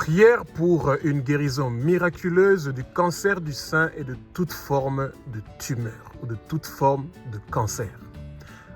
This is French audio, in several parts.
Prière pour une guérison miraculeuse du cancer du sein et de toute forme de tumeur ou de toute forme de cancer.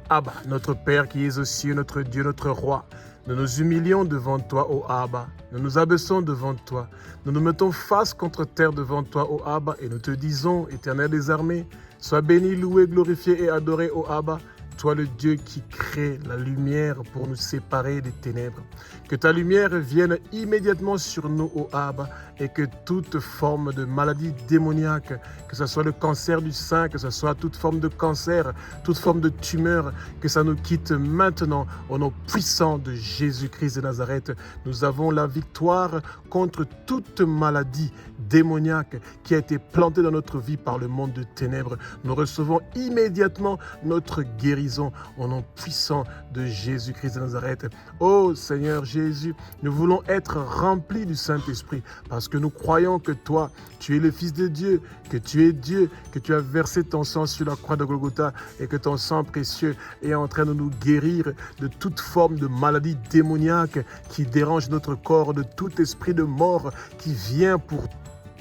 Abba, notre Père qui es aux cieux, notre Dieu, notre Roi, nous nous humilions devant toi, ô Abba. Nous nous abaissons devant toi. Nous nous mettons face contre terre devant toi, ô Abba, et nous te disons, Éternel des armées, sois béni, loué, glorifié et adoré, ô Abba. Toi le Dieu qui crée la lumière pour nous séparer des ténèbres. Que ta lumière vienne immédiatement sur nous, ô Abba, et que toute forme de maladie démoniaque, que ce soit le cancer du sein, que ce soit toute forme de cancer, toute forme de tumeur, que ça nous quitte maintenant au nom puissant de Jésus-Christ de Nazareth. Nous avons la victoire contre toute maladie démoniaque qui a été plantée dans notre vie par le monde de ténèbres. Nous recevons immédiatement notre guérison au nom puissant de Jésus-Christ de Nazareth. Oh Seigneur Jésus, nous voulons être remplis du Saint-Esprit parce que nous croyons que toi, tu es le Fils de Dieu, que tu es Dieu, que tu as versé ton sang sur la croix de Golgotha et que ton sang précieux est en train de nous guérir de toute forme de maladie démoniaque qui dérange notre corps, de tout esprit de mort qui vient pour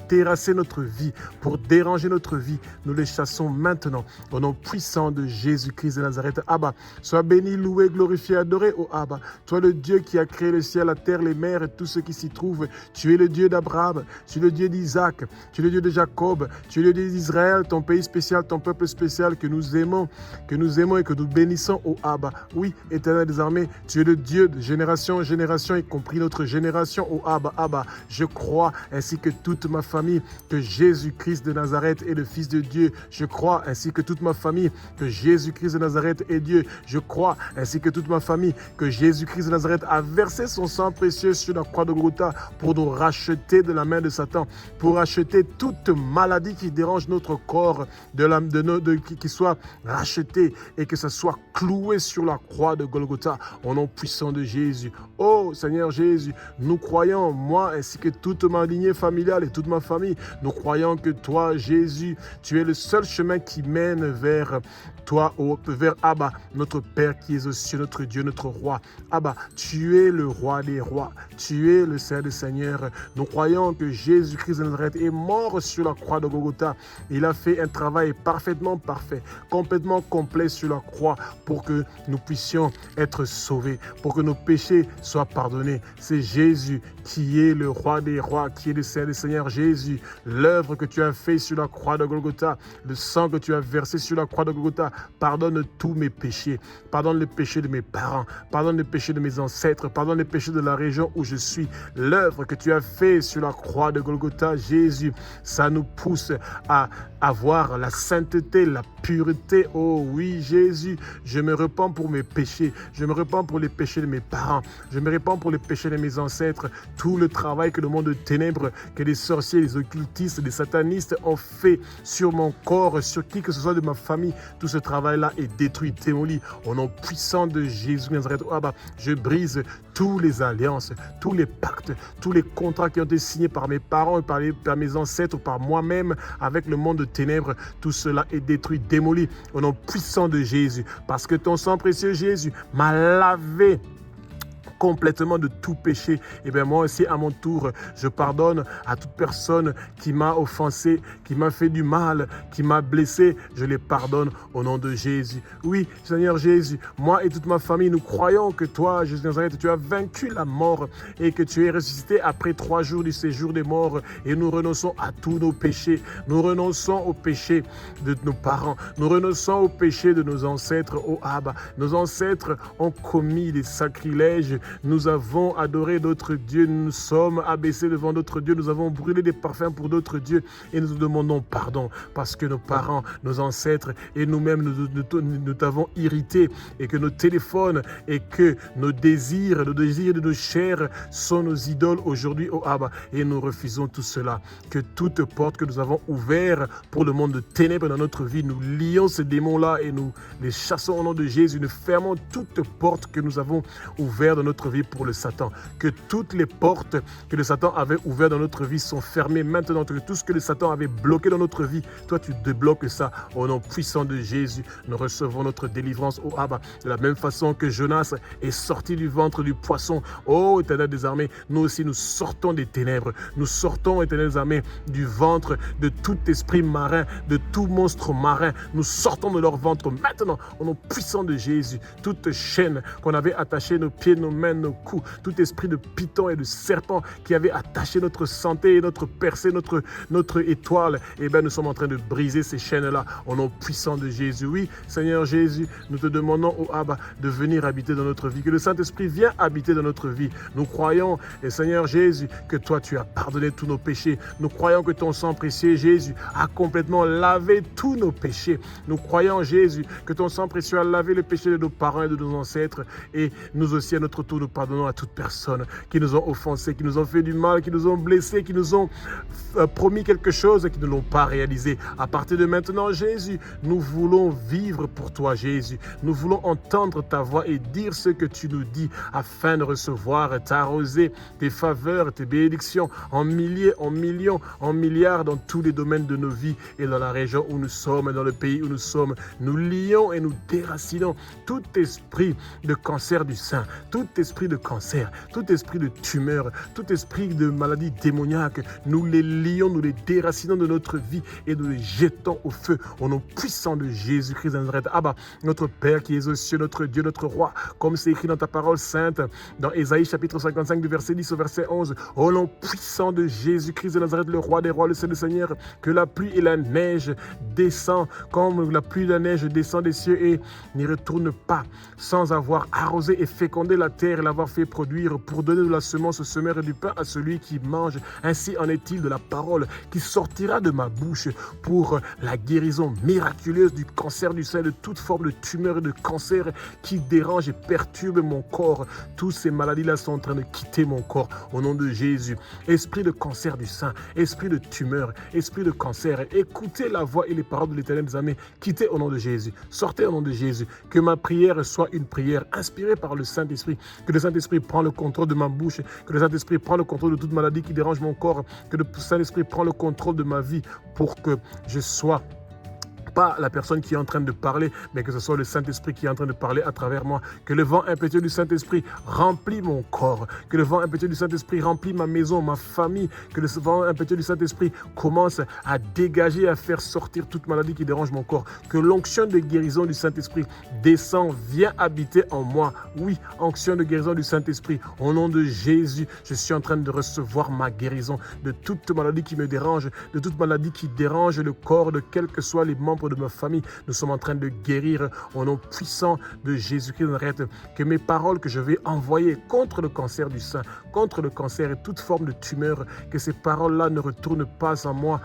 terrasser notre vie, pour déranger notre vie. Nous les chassons maintenant au nom puissant de Jésus-Christ de Nazareth. Abba, sois béni, loué, glorifié, adoré, ô Abba. Toi le Dieu qui a créé le ciel, la terre, les mers et tout ce qui s'y trouve. Tu es le Dieu d'Abraham, tu es le Dieu d'Isaac, tu es le Dieu de Jacob, tu es le Dieu d'Israël, ton pays spécial, ton peuple spécial que nous aimons et que nous bénissons, ô Abba. Oui, Éternel des armées, tu es le Dieu de génération en génération, y compris notre génération, ô Abba. Abba, je crois, ainsi que toute ma famille, que Jésus-Christ de Nazareth est le Fils de Dieu. Je crois, ainsi que toute ma famille, que Jésus-Christ de Nazareth est Dieu. Je crois, ainsi que toute ma famille, que Jésus-Christ de Nazareth a versé son sang précieux sur la croix de Golgotha pour nous racheter de la main de Satan, pour racheter toute maladie qui dérange notre corps, qui soit rachetée et que ça soit cloué sur la croix de Golgotha au nom puissant de Jésus. Oh Seigneur Jésus, nous croyons, moi ainsi que toute ma lignée familiale et toute ma famille, nous croyons que toi, Jésus, tu es le seul chemin qui mène vers toi, vers Abba, notre Père qui est aux cieux, notre Dieu, notre Roi. Abba, tu es le Roi des rois, tu es le Seigneur des seigneurs. Nous croyons que Jésus-Christ de Nazareth est mort sur la croix de Golgotha. Il a fait un travail parfaitement parfait, complètement complet sur la croix pour que nous puissions être sauvés, pour que nos péchés soient pardonnés. C'est Jésus qui est le Roi des rois, qui est le Seigneur des seigneurs. Jésus, l'œuvre que tu as faite sur la croix de Golgotha, le sang que tu as versé sur la croix de Golgotha, pardonne tous mes péchés, pardonne les péchés de mes parents, pardonne les péchés de mes ancêtres, pardonne les péchés de la région où je suis. L'œuvre que tu as faite sur la croix de Golgotha, Jésus, ça nous pousse à avoir la sainteté, la pureté. Oh oui, Jésus, je me repens pour mes péchés, je me repens pour les péchés de mes parents, je me repens pour les péchés de mes ancêtres. Tout le travail que le monde de ténèbres, que les sorciers, les occultistes, les satanistes ont fait sur mon corps, sur qui que ce soit de ma famille, tout ce travail-là est détruit, démoli. Au nom puissant de Jésus Nazareth, oh, Abba, je brise toutes les alliances, tous les pactes, tous les contrats qui ont été signés par mes parents, par mes ancêtres, par moi-même, avec le monde de ténèbres. Tout cela est détruit, démoli, au nom puissant de Jésus. Parce que ton sang précieux, Jésus, m'a lavé complètement de tout péché. Et bien moi aussi à mon tour, je pardonne à toute personne qui m'a offensé, qui m'a fait du mal, qui m'a blessé. Je les pardonne au nom de Jésus. Oui, Seigneur Jésus, moi et toute ma famille, nous croyons que toi, Jésus de Nazareth, tu as vaincu la mort et que tu es ressuscité après 3 jours du séjour des morts. Et nous renonçons à tous nos péchés. Nous renonçons aux péchés de nos parents. Nous renonçons aux péchés de nos ancêtres, ô Abba. Nos ancêtres ont commis des sacrilèges. Nous avons adoré d'autres dieux, nous nous sommes abaissés devant d'autres dieux, nous avons brûlé des parfums pour d'autres dieux et nous demandons pardon parce que nos parents, nos ancêtres et nous-mêmes nous t'avons irrité et que nos téléphones et que nos désirs de nos chairs sont nos idoles aujourd'hui, oh Abba, et nous refusons tout cela. Que toute porte que nous avons ouverte pour le monde de ténèbres dans notre vie, nous lions ces démons-là et nous les chassons au nom de Jésus. Nous fermons toute porte que nous avons ouverte dans notre notre vie pour le Satan. Que toutes les portes que le Satan avait ouvertes dans notre vie sont fermées maintenant. Que tout ce que le Satan avait bloqué dans notre vie, toi tu débloques ça. Au nom puissant de Jésus, nous recevons notre délivrance, oh Abba. De la même façon que Jonas est sorti du ventre du poisson, oh Éternel des armées, nous aussi nous sortons des ténèbres. Nous sortons, Éternel des armées, du ventre de tout esprit marin, de tout monstre marin. Nous sortons de leur ventre maintenant, au nom puissant de Jésus. Toute chaîne qu'on avait attachée, nos pieds, nos mains, nos coups, tout esprit de python et de serpent qui avait attaché notre santé, notre percée, notre étoile, eh bien nous sommes en train de briser ces chaînes-là, au nom puissant de Jésus. Oui, Seigneur Jésus, nous te demandons, oh Abba, de venir habiter dans notre vie, que le Saint-Esprit vienne habiter dans notre vie. Nous croyons, et Seigneur Jésus, que toi tu as pardonné tous nos péchés. Nous croyons que ton sang précieux, Jésus, a complètement lavé tous nos péchés. Nous croyons, Jésus, que ton sang précieux a lavé le péché de nos parents et de nos ancêtres. Et nous aussi, à notre tour, nous pardonnons à toute personne qui nous ont offensés, qui nous ont fait du mal, qui nous ont blessés, qui nous ont promis quelque chose et qui ne l'ont pas réalisé. À partir de maintenant, Jésus, nous voulons vivre pour toi, Jésus. Nous voulons entendre ta voix et dire ce que tu nous dis afin de recevoir ta rosée, tes faveurs, tes bénédictions en milliers, en millions, en milliards dans tous les domaines de nos vies et dans la région où nous sommes, dans le pays où nous sommes. Nous lions et nous déracinons tout esprit de cancer du sein, tout esprit de cancer, tout esprit de tumeur, tout esprit de maladie démoniaque. Nous les lions, nous les déracinons de notre vie et nous les jetons au feu au nom puissant de Jésus-Christ de Nazareth. Abba, notre Père qui es aux cieux, notre Dieu, notre Roi, comme c'est écrit dans ta parole sainte, dans Ésaïe chapitre 55 du verset 10 au verset 11, au nom puissant de Jésus-Christ de Nazareth, le Roi des rois, le Seigneur, que la pluie et la neige descendent comme la pluie et la neige descend des cieux et n'y retourne pas sans avoir arrosé et fécondé la terre et l'avoir fait produire pour donner de la semence au semeur et du pain à celui qui mange. Ainsi en est-il de la parole qui sortira de ma bouche pour la guérison miraculeuse du cancer du sein, de toute forme de tumeur et de cancer qui dérange et perturbe mon corps. Toutes ces maladies-là sont en train de quitter mon corps au nom de Jésus. Esprit de cancer du sein, esprit de tumeur, esprit de cancer, écoutez la voix et les paroles de l'Éternel des armées. Quittez au nom de Jésus, sortez au nom de Jésus. Que ma prière soit une prière inspirée par le Saint-Esprit. Que le Saint-Esprit prenne le contrôle de ma bouche. Que le Saint-Esprit prenne le contrôle de toute maladie qui dérange mon corps. Que le Saint-Esprit prenne le contrôle de ma vie pour que je sois pas la personne qui est en train de parler, mais que ce soit le Saint-Esprit qui est en train de parler à travers moi. Que le vent impétueux du Saint-Esprit remplit mon corps. Que le vent impétueux du Saint-Esprit remplit ma maison, ma famille. Que le vent impétueux du Saint-Esprit commence à dégager, à faire sortir toute maladie qui dérange mon corps. Que l'onction de guérison du Saint-Esprit descend, vient habiter en moi. Oui, onction de guérison du Saint-Esprit. Au nom de Jésus, je suis en train de recevoir ma guérison de toute maladie qui me dérange, de toute maladie qui dérange le corps de quels que soient les membres de ma famille. Nous sommes en train de guérir au nom puissant de Jésus-Christ de Nazareth. Que mes paroles que je vais envoyer contre le cancer du sein, contre le cancer et toute forme de tumeur, que ces paroles-là ne retournent pas à moi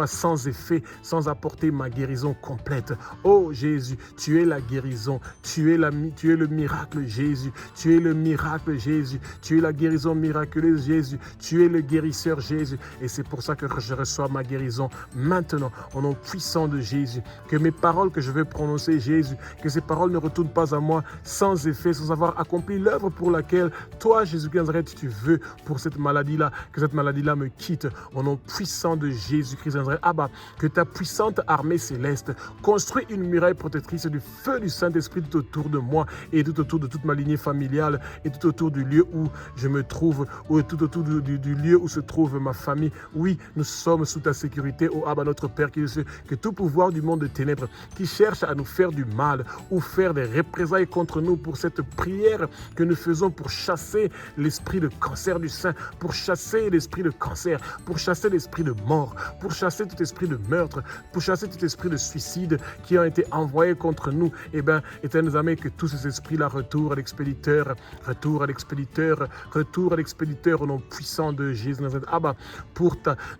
sans effet, sans apporter ma guérison complète. Oh Jésus, tu es la guérison, tu es le miracle Jésus, tu es le miracle Jésus, tu es la guérison miraculeuse Jésus, tu es le guérisseur Jésus. Et c'est pour ça que je reçois ma guérison maintenant au nom puissant de Jésus. Que mes paroles que je vais prononcer Jésus, que ces paroles ne retournent pas à moi sans effet, sans avoir accompli l'œuvre pour laquelle toi Jésus-Christ Nazareth tu veux pour cette maladie-là, que cette maladie-là me quitte au nom puissant de Jésus-Christ Nazareth. Abba, que ta puissante armée céleste construit une muraille protectrice du feu du Saint-Esprit tout autour de moi et tout autour de toute ma lignée familiale et tout autour du lieu où je me trouve, ou tout autour du lieu où se trouve ma famille. Oui, nous sommes sous ta sécurité, ô Abba, notre Père qui est Dieu, que tout pouvoir du monde de ténèbres qui cherche à nous faire du mal ou faire des représailles contre nous pour cette prière que nous faisons pour chasser l'esprit de cancer du sein, pour chasser l'esprit de cancer, pour chasser l'esprit de mort, pour chasser tout esprit de meurtre, pour chasser tout esprit de suicide qui ont été envoyés contre nous. Eh bien, éternel amis, que tous ces esprits-là retournent à l'expéditeur, retour à l'expéditeur, retour à l'expéditeur au nom puissant de Jésus. Abba,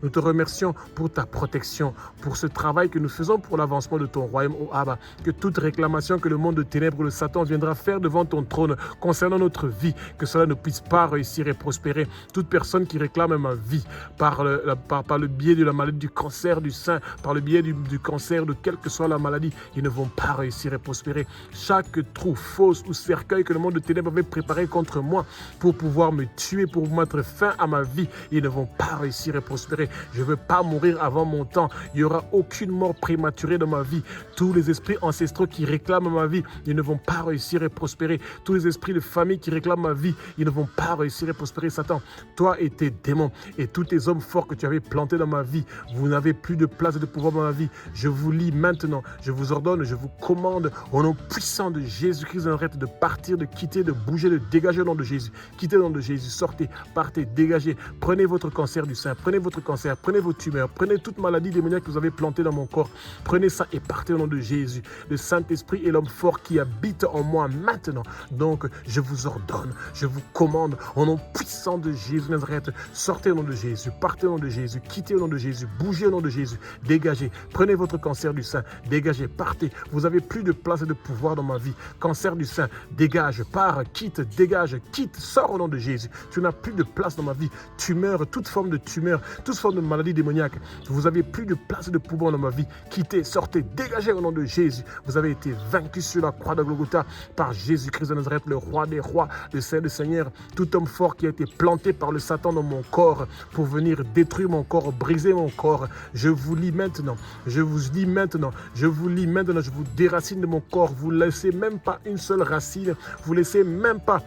nous te remercions pour ta protection, pour ce travail travail que nous faisons pour l'avancement de ton royaume, ô Abba, que toute réclamation que le monde de ténèbres ou le Satan viendra faire devant ton trône concernant notre vie, que cela ne puisse pas réussir et prospérer. Toute personne qui réclame ma vie par le biais de la maladie du cancer du sein, par le biais du cancer, de quelle que soit la maladie, ils ne vont pas réussir et prospérer. Chaque trou, fosse ou cercueil que le monde de ténèbres avait préparé contre moi pour pouvoir me tuer, pour mettre fin à ma vie, ils ne vont pas réussir et prospérer. Je ne veux pas mourir avant mon temps. Il n'y aura aucune mort prématurée dans ma vie. Tous les esprits ancestraux qui réclament ma vie, ils ne vont pas réussir et prospérer. Tous les esprits de famille qui réclament ma vie, ils ne vont pas réussir et prospérer. Satan, toi et tes démons et tous tes hommes forts que tu avais plantés dans ma vie, vous n'avez plus de place et de pouvoir dans ma vie. Je vous lis maintenant, je vous ordonne, je vous commande au nom puissant de Jésus-Christ de Nazareth de partir, de quitter, de bouger, de dégager au nom de Jésus. Quittez au nom de Jésus, sortez, partez, dégagez. Prenez votre cancer du sein, prenez votre cancer, prenez vos tumeurs, prenez toute maladie démoniaque que vous avez plantée dans mon corps. Prenez ça et partez au nom de Jésus. Le Saint-Esprit est l'homme fort qui habite en moi maintenant. Donc, je vous ordonne, je vous commande au nom puissant de Jésus de Nazareth. Sortez au nom de Jésus, partez au nom de Jésus, quittez au nom de Jésus, bougez au nom de Jésus, dégagez. Prenez votre cancer du sein, dégagez, partez. Vous n'avez plus de place et de pouvoir dans ma vie. Cancer du sein, dégage, pars, quitte, dégage, quitte, sors au nom de Jésus. Tu n'as plus de place dans ma vie. Tumeur, toute forme de tumeur, toute forme de maladie démoniaque. Vous n'avez plus de place et de pouvoir dans ma vie. Quittez, sortez, dégagez au nom de Jésus. Vous avez été vaincu sur la croix de Golgotha par Jésus-Christ de Nazareth, le roi des rois, le Saint des seigneurs. Tout homme fort qui a été planté par le Satan dans mon corps pour venir détruire mon corps, briser mon corps. Je vous lis maintenant. Je vous lis maintenant. Je vous lis maintenant. Je vous déracine de mon corps. Vous ne laissez même pas une seule racine. Vous ne laissez même pas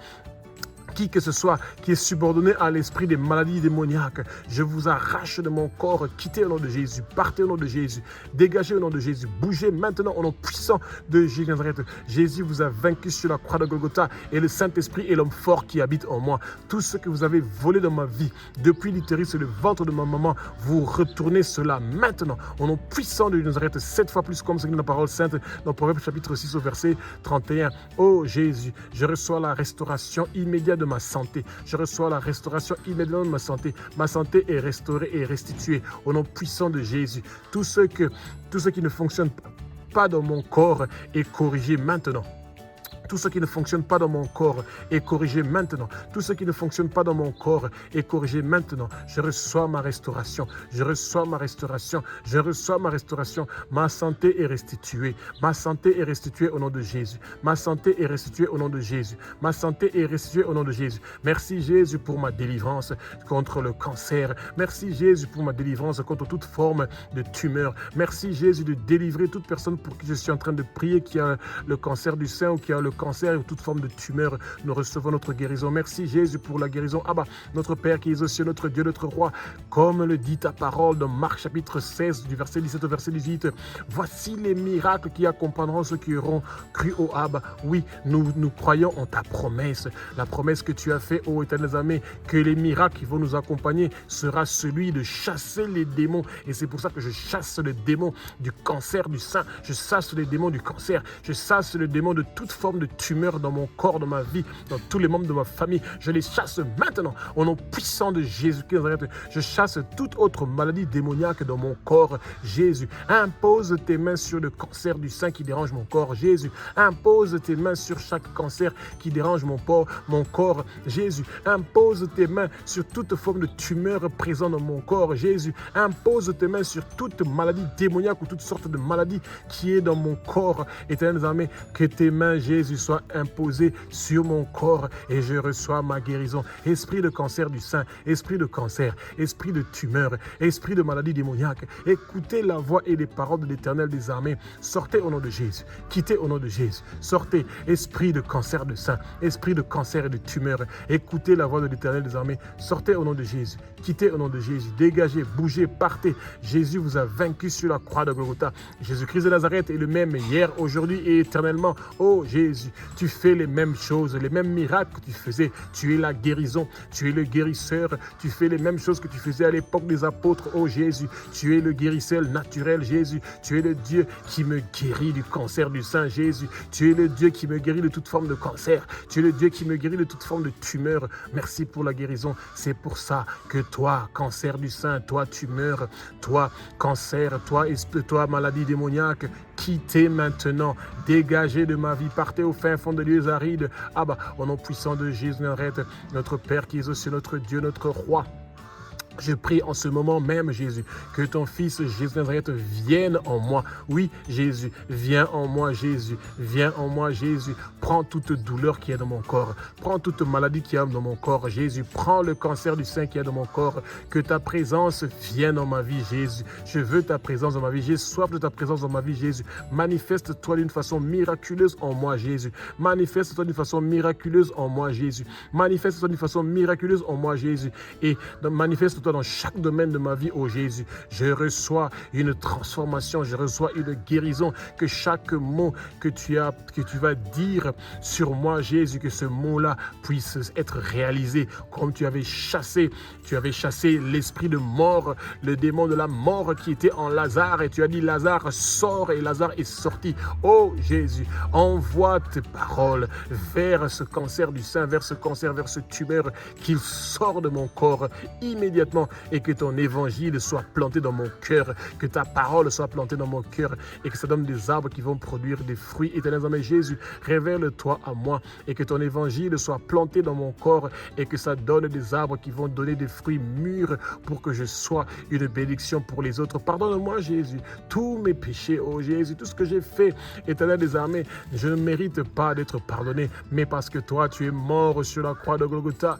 qui que ce soit qui est subordonné à l'esprit des maladies démoniaques. Je vous arrache de mon corps. Quittez au nom de Jésus. Partez au nom de Jésus. Dégagez au nom de Jésus. Bougez maintenant au nom puissant de Jésus de Nazareth. Jésus vous a vaincu sur la croix de Golgotha et le Saint-Esprit est l'homme fort qui habite en moi. Tout ce que vous avez volé dans ma vie depuis l'utérus et le ventre de ma maman, vous retournez cela maintenant au nom puissant de Jésus de Nazareth. 7 fois plus comme c'est dans la parole sainte dans Proverbe chapitre 6 au verset 31. Oh Jésus, je reçois la restauration immédiate de ma santé. Je reçois la restauration immédiate de ma santé. Ma santé est restaurée et restituée au nom puissant de Jésus. Tout ce qui ne fonctionne pas dans mon corps est corrigé maintenant. Tout ce qui ne fonctionne pas dans mon corps est corrigé maintenant. Tout ce qui ne fonctionne pas dans mon corps est corrigé maintenant. Je reçois ma restauration. Je reçois ma restauration. Je reçois ma restauration. Ma santé est restituée. Ma santé est restituée au nom de Jésus. Ma santé est restituée au nom de Jésus. Ma santé est restituée au nom de Jésus. Merci Jésus pour ma délivrance contre le cancer. Merci Jésus pour ma délivrance contre toute forme de tumeur. Merci Jésus de délivrer toute personne pour qui je suis en train de prier qui a le cancer du sein ou qui a le cancer ou toute forme de tumeur. Nous recevons notre guérison. Merci Jésus pour la guérison. Abba, notre Père qui es aux cieux, notre Dieu, notre Roi, comme le dit ta parole dans Marc chapitre 16 du verset 17 au verset 18. Voici les miracles qui accompagneront ceux qui auront cru au Abba. Oui, nous croyons en ta promesse. La promesse que tu as faite, ô éternel armée, que les miracles qui vont nous accompagner sera celui de chasser les démons. Et c'est pour ça que je chasse les démons du cancer du sein. Je chasse les démons du cancer. Je chasse les démons de toute forme de tumeur dans mon corps, dans ma vie, dans tous les membres de ma famille. Je les chasse maintenant au nom puissant de Jésus-Christ. Je chasse toute autre maladie démoniaque dans mon corps. Jésus, impose tes mains sur le cancer du sein qui dérange mon corps. Jésus, impose tes mains sur chaque cancer qui dérange mon corps. Jésus, impose tes mains sur toute forme de tumeur présente dans mon corps. Jésus, impose tes mains sur toute maladie démoniaque ou toute sorte de maladie qui est dans mon corps. Éternel armée, que tes mains, Jésus, soient imposées sur mon corps et je reçois ma guérison. Esprit de cancer du sein, esprit de cancer, esprit de tumeur, esprit de maladie démoniaque, écoutez la voix et les paroles de l'Éternel des armées. Sortez au nom de Jésus, quittez au nom de Jésus, sortez, esprit de cancer de sein, esprit de cancer et de tumeur, écoutez la voix de l'Éternel des armées, sortez au nom de Jésus, quittez au nom de Jésus, dégagez, bougez, partez. Jésus vous a vaincu sur la croix de Golgotha. Jésus-Christ de Nazareth est le même hier, aujourd'hui et éternellement. Oh Jésus, Jésus. Tu fais les mêmes choses, les mêmes miracles que tu faisais. Tu es la guérison, tu es le guérisseur. Tu fais les mêmes choses que tu faisais à l'époque des apôtres, oh Jésus. Tu es le guérisseur naturel, Jésus. Tu es le Dieu qui me guérit du cancer du sein, Jésus. Tu es le Dieu qui me guérit de toute forme de cancer. Tu es le Dieu qui me guérit de toute forme de tumeur. Merci pour la guérison. C'est pour ça que toi, cancer du sein, toi, tumeur, toi, cancer, toi, maladie démoniaque, quittez maintenant, dégagez de ma vie, partez au fin fond de lieux arides. Abba, au nom puissant de Jésus Nazareth, notre Père qui est aussi notre Dieu, notre Roi. Je prie en ce moment même, Jésus, que ton Fils Jésus Nazareth vienne en moi. Oui, Jésus, viens en moi, Jésus. Viens en moi, Jésus. Prends toute douleur qui est dans mon corps. Prends toute maladie qui est dans mon corps, Jésus. Prends le cancer du sein qui est dans mon corps. Que ta présence vienne dans ma vie, Jésus. Je veux ta présence dans ma vie. J'ai soif de ta présence dans ma vie, Jésus. Manifeste-toi d'une façon miraculeuse en moi, Jésus. Manifeste-toi d'une façon miraculeuse en moi, Jésus. Manifeste-toi d'une façon miraculeuse en moi, Jésus. Et manifeste-toi dans chaque domaine de ma vie, oh Jésus. Je reçois une transformation, je reçois une guérison, que chaque mot que tu vas dire sur moi, Jésus, que ce mot-là puisse être réalisé comme tu avais chassé l'esprit de mort, le démon de la mort qui était en Lazare, et tu as dit Lazare sort, et Lazare est sorti. Oh Jésus, envoie tes paroles vers ce cancer du sein, vers ce cancer, vers ce tumeur, qu'il sort de mon corps immédiatement, et que ton évangile soit planté dans mon cœur, que ta parole soit plantée dans mon cœur, et que ça donne des arbres qui vont produire des fruits éternels. Mais Jésus, révèle-toi à moi, et que ton évangile soit planté dans mon corps, et que ça donne des arbres qui vont donner des fruits mûrs, pour que je sois une bénédiction pour les autres. Pardonne-moi, Jésus, tous mes péchés, oh Jésus, tout ce que j'ai fait, éternel des armées, je ne mérite pas d'être pardonné, mais parce que toi, tu es mort sur la croix de Golgotha.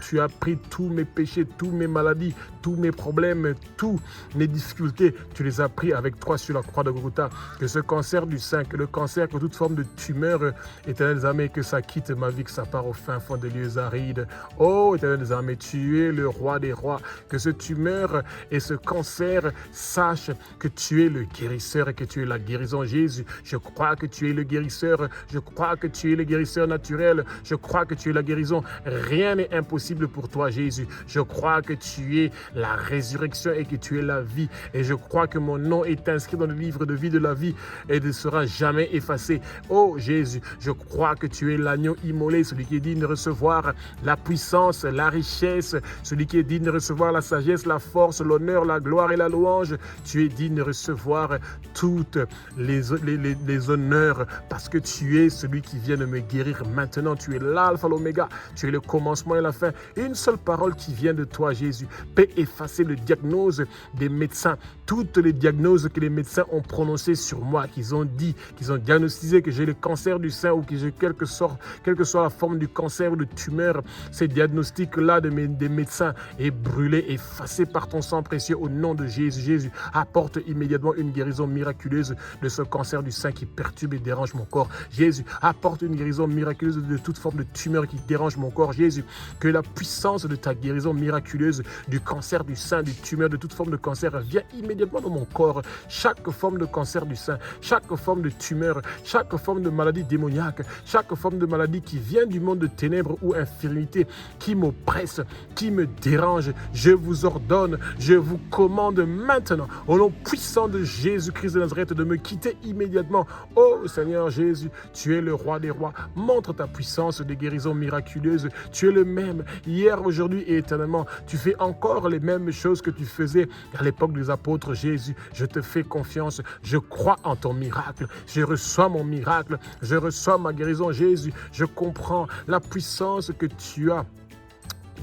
Tu as pris tous mes péchés, toutes mes maladies, tous mes problèmes, toutes mes difficultés. Tu les as pris avec toi sur la croix de Golgotha. Que ce cancer du sein, que le cancer, que toute forme de tumeur, éternel des armées, que ça quitte ma vie, que ça part au fin fond des lieux arides. Oh, éternel des armées, tu es le roi des rois. Que ce tumeur et ce cancer sachent que tu es le guérisseur et que tu es la guérison. Jésus, je crois que tu es le guérisseur. Je crois que tu es le guérisseur naturel. Je crois que tu es la guérison. Rien n'est impossible pour toi, Jésus. Je crois que tu es la résurrection et que tu es la vie. Et je crois que mon nom est inscrit dans le livre de vie de la vie et ne sera jamais effacé. Oh Jésus, je crois que tu es l'agneau immolé, celui qui est digne de recevoir la puissance, la richesse, celui qui est digne de recevoir la sagesse, la force, l'honneur, la gloire et la louange. Tu es digne de recevoir toutes les honneurs, parce que tu es celui qui vient de me guérir maintenant. Tu es l'alpha, l'oméga. Tu es le commencement et la fin. Une seule parole qui vient de toi, Jésus, peut effacer le diagnose des médecins. Toutes les diagnoses que les médecins ont prononcées sur moi, qu'ils ont dit, qu'ils ont diagnostiqué que j'ai le cancer du sein ou que j'ai quelle que soit la forme du cancer ou de tumeur, ces diagnostics-là des médecins est brûlé, effacé par ton sang précieux au nom de Jésus. Jésus, apporte immédiatement une guérison miraculeuse de ce cancer du sein qui perturbe et dérange mon corps. Jésus, apporte une guérison miraculeuse de toute forme de tumeur qui dérange mon corps. Jésus, que la puissance de ta guérison miraculeuse du cancer du sein, du tumeur, de toute forme de cancer vient immédiatement dans mon corps. Chaque forme de cancer du sein, chaque forme de tumeur, chaque forme de maladie démoniaque, chaque forme de maladie qui vient du monde de ténèbres ou infirmité, qui m'oppresse, qui me dérange, je vous ordonne, je vous commande maintenant, au nom puissant de Jésus-Christ de Nazareth, de me quitter immédiatement. Oh Seigneur Jésus, tu es le roi des rois. Montre ta puissance de guérison miraculeuse. Tu es le même hier, aujourd'hui et éternellement. Tu fais encore les mêmes choses que tu faisais à l'époque des apôtres. Jésus, je te fais confiance. Je crois en ton miracle. Je reçois mon miracle. Je reçois ma guérison. Jésus, je comprends la puissance que tu as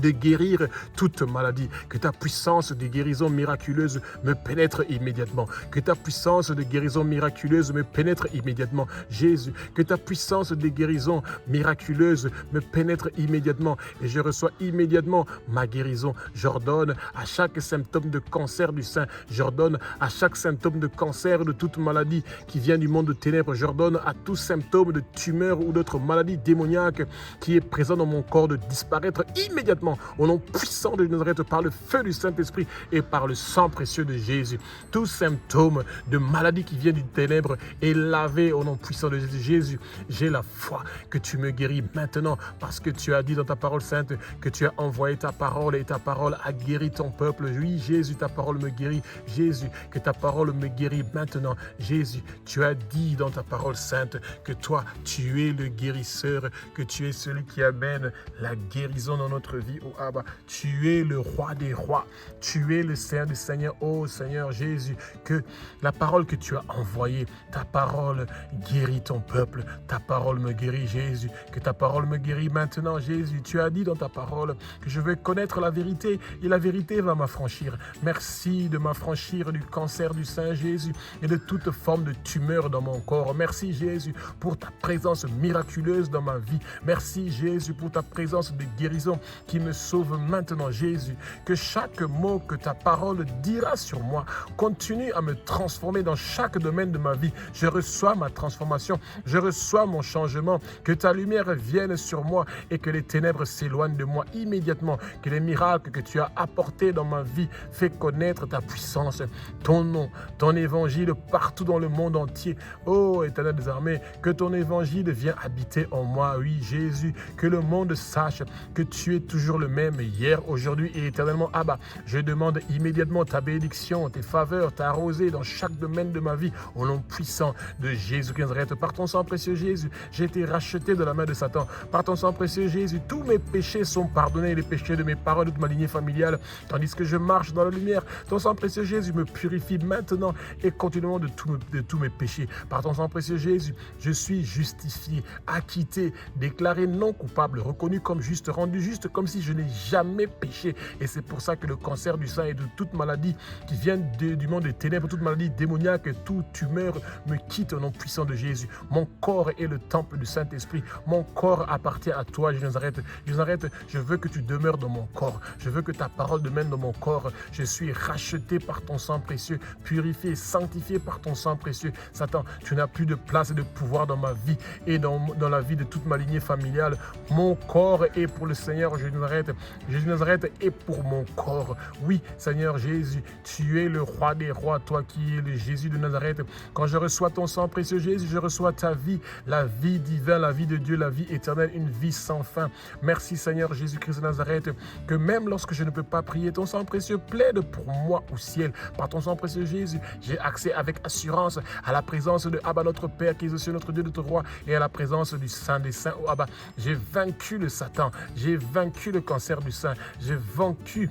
de guérir toute maladie, que ta puissance de guérison miraculeuse me pénètre immédiatement, que ta puissance de guérison miraculeuse me pénètre immédiatement. Jésus, que ta puissance de guérison miraculeuse me pénètre immédiatement et je reçois immédiatement ma guérison. J'ordonne à chaque symptôme de cancer du sein, j'ordonne à chaque symptôme de cancer, de toute maladie qui vient du monde de ténèbres, j'ordonne à tout symptôme de tumeur ou d'autres maladies démoniaques qui est présent dans mon corps de disparaître immédiatement immédiatement, au nom puissant de Nazareth, par le feu du Saint-Esprit et par le sang précieux de Jésus. Tout symptôme de maladie qui vient du ténèbre est lavé au nom puissant de Jésus. Jésus, j'ai la foi que tu me guéris maintenant parce que tu as dit dans ta parole sainte que tu as envoyé ta parole et ta parole a guéri ton peuple. Oui, Jésus, ta parole me guérit. Jésus, que ta parole me guérit maintenant. Jésus, tu as dit dans ta parole sainte que toi, tu es le guérisseur, que tu es celui qui amène la guérison dans notre vie, oh Abba. Tu es le roi des rois. Tu es le Seigneur des seigneurs, oh Seigneur Jésus, que la parole que tu as envoyée, ta parole guérit ton peuple. Ta parole me guérit, Jésus. Que ta parole me guérit maintenant, Jésus. Tu as dit dans ta parole que je vais connaître la vérité et la vérité va m'affranchir. Merci de m'affranchir du cancer du sein, Jésus, et de toute forme de tumeur dans mon corps. Merci, Jésus, pour ta présence miraculeuse dans ma vie. Merci, Jésus, pour ta présence de guérison qui me sauve maintenant, Jésus. Que chaque mot que ta parole dira sur moi continue à me transformer dans chaque domaine de ma vie. Je reçois ma transformation, je reçois mon changement. Que ta lumière vienne sur moi et que les ténèbres s'éloignent de moi immédiatement. Que les miracles que tu as apportés dans ma vie fait connaître ta puissance, ton nom, ton évangile partout dans le monde entier. Oh, Éternel des armées, que ton évangile vienne habiter en moi. Oui, Jésus, que le monde sache que tu es toujours le même hier, aujourd'hui et éternellement. Abba, je demande immédiatement ta bénédiction, tes faveurs, ta rosée dans chaque domaine de ma vie, au nom puissant de Jésus Christ. Par ton sang précieux, Jésus, j'ai été racheté de la main de Satan. Par ton sang précieux, Jésus, tous mes péchés sont pardonnés, les péchés de mes parents, de toute ma lignée familiale, tandis que je marche dans la lumière. Ton sang précieux, Jésus, me purifie maintenant et continuellement de tous mes péchés. Par ton sang précieux, Jésus, je suis justifié, acquitté, déclaré non coupable, reconnu comme juste, rendu juste comme si je n'ai jamais péché. Et c'est pour ça que le cancer du sein et de toute maladie qui vient du monde des ténèbres, toute maladie démoniaque, toute tumeur me quitte au nom puissant de Jésus. Mon corps est le temple du Saint-Esprit. Mon corps appartient à toi, Jésus Nazareth. Jésus Nazareth, je veux que tu demeures dans mon corps. Je veux que ta parole demeure dans mon corps. Je suis racheté par ton sang précieux, purifié, sanctifié par ton sang précieux. Satan, tu n'as plus de place et de pouvoir dans ma vie et dans la vie de toute ma lignée familiale. Mon corps est pour le Seigneur Jésus Nazareth. Jésus Nazareth est pour mon corps. Oui, Seigneur Jésus, tu es le roi des rois, toi qui es le Jésus de Nazareth. Quand je reçois ton sang précieux, Jésus, je reçois ta vie, la vie divine, la vie de Dieu, la vie éternelle, une vie sans fin. Merci Seigneur Jésus-Christ de Nazareth, que même lorsque je ne peux pas prier, ton sang précieux plaide pour moi au ciel. Par ton sang précieux Jésus, j'ai accès avec assurance à la présence de Abba, notre Père qui est aussi notre Dieu, notre roi, et à la présence du Saint des Saints. Oh Abba, j'ai vaincu le Satan, j'ai vaincu le cancer du sein, j'ai vaincu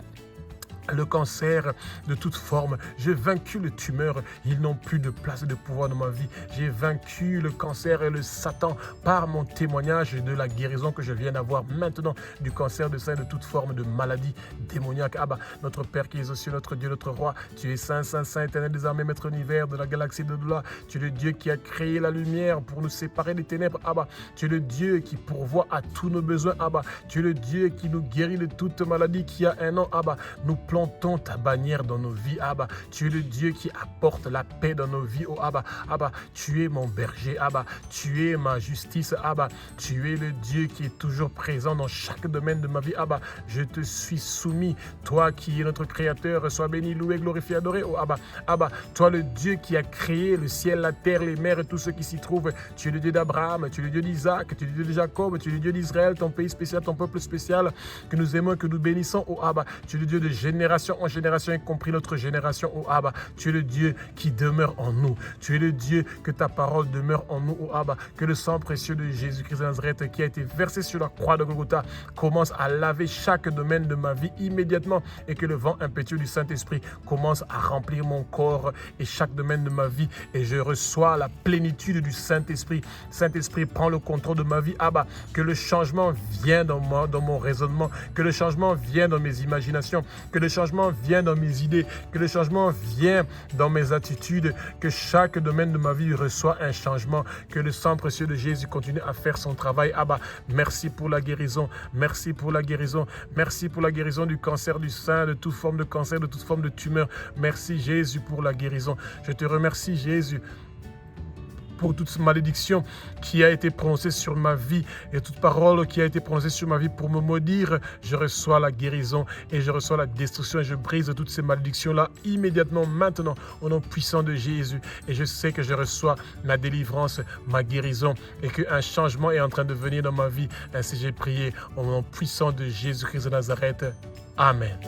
le cancer de toute forme, j'ai vaincu le tumeur, ils n'ont plus de place et de pouvoir dans ma vie. J'ai vaincu le cancer et le Satan par mon témoignage de la guérison que je viens d'avoir maintenant du cancer de sein, de toute forme de maladie démoniaque. Abba, notre Père qui est aux cieux, notre Dieu, notre roi, tu es saint, saint, saint, éternel des armées, maître univers de la galaxie de Doula. Tu es le Dieu qui a créé la lumière pour nous séparer des ténèbres. Abba, tu es le Dieu qui pourvoit à tous nos besoins. Abba, tu es le Dieu qui nous guérit de toute maladie qui a un nom. Abba, nous plantons ta bannière dans nos vies, Abba. Tu es le Dieu qui apporte la paix dans nos vies, oh Abba. Abba, tu es mon berger, Abba. Tu es ma justice, Abba. Tu es le Dieu qui est toujours présent dans chaque domaine de ma vie, Abba. Je te suis soumis. Toi qui es notre Créateur, sois béni, loué, glorifié, adoré, oh Abba. Abba, toi le Dieu qui a créé le ciel, la terre, les mers et tout ce qui s'y trouve. Tu es le Dieu d'Abraham, tu es le Dieu d'Isaac, tu es le Dieu de Jacob, tu es le Dieu d'Israël, ton pays spécial, ton peuple spécial, que nous aimons, que nous bénissons, oh Abba. Tu es le Dieu de génération en génération, y compris notre génération, oh Abba. Tu es le Dieu qui demeure en nous. Tu es le Dieu que ta parole demeure en nous, oh Abba. Que le sang précieux de Jésus-Christ de Nazareth qui a été versé sur la croix de Golgotha commence à laver chaque domaine de ma vie immédiatement et que le vent impétueux du Saint-Esprit commence à remplir mon corps et chaque domaine de ma vie et je reçois la plénitude du Saint-Esprit. Saint-Esprit, prends le contrôle de ma vie, Abba. Que le changement vienne dans mon raisonnement, que le changement vienne dans mes imaginations, que le changement vienne dans mes idées, que le changement vienne dans mes attitudes, que chaque domaine de ma vie reçoit un changement, que le sang précieux de Jésus continue à faire son travail. Abba, merci pour la guérison, merci pour la guérison, merci pour la guérison du cancer du sein, de toute forme de cancer, de toute forme de tumeur. Merci Jésus pour la guérison. Je te remercie Jésus pour toute malédiction qui a été prononcée sur ma vie et toute parole qui a été prononcée sur ma vie pour me maudire. Je reçois la guérison et je reçois la destruction et je brise toutes ces malédictions-là immédiatement, maintenant, au nom puissant de Jésus. Et je sais que je reçois ma délivrance, ma guérison et qu'un changement est en train de venir dans ma vie. Ainsi j'ai prié au nom puissant de Jésus-Christ de Nazareth. Amen.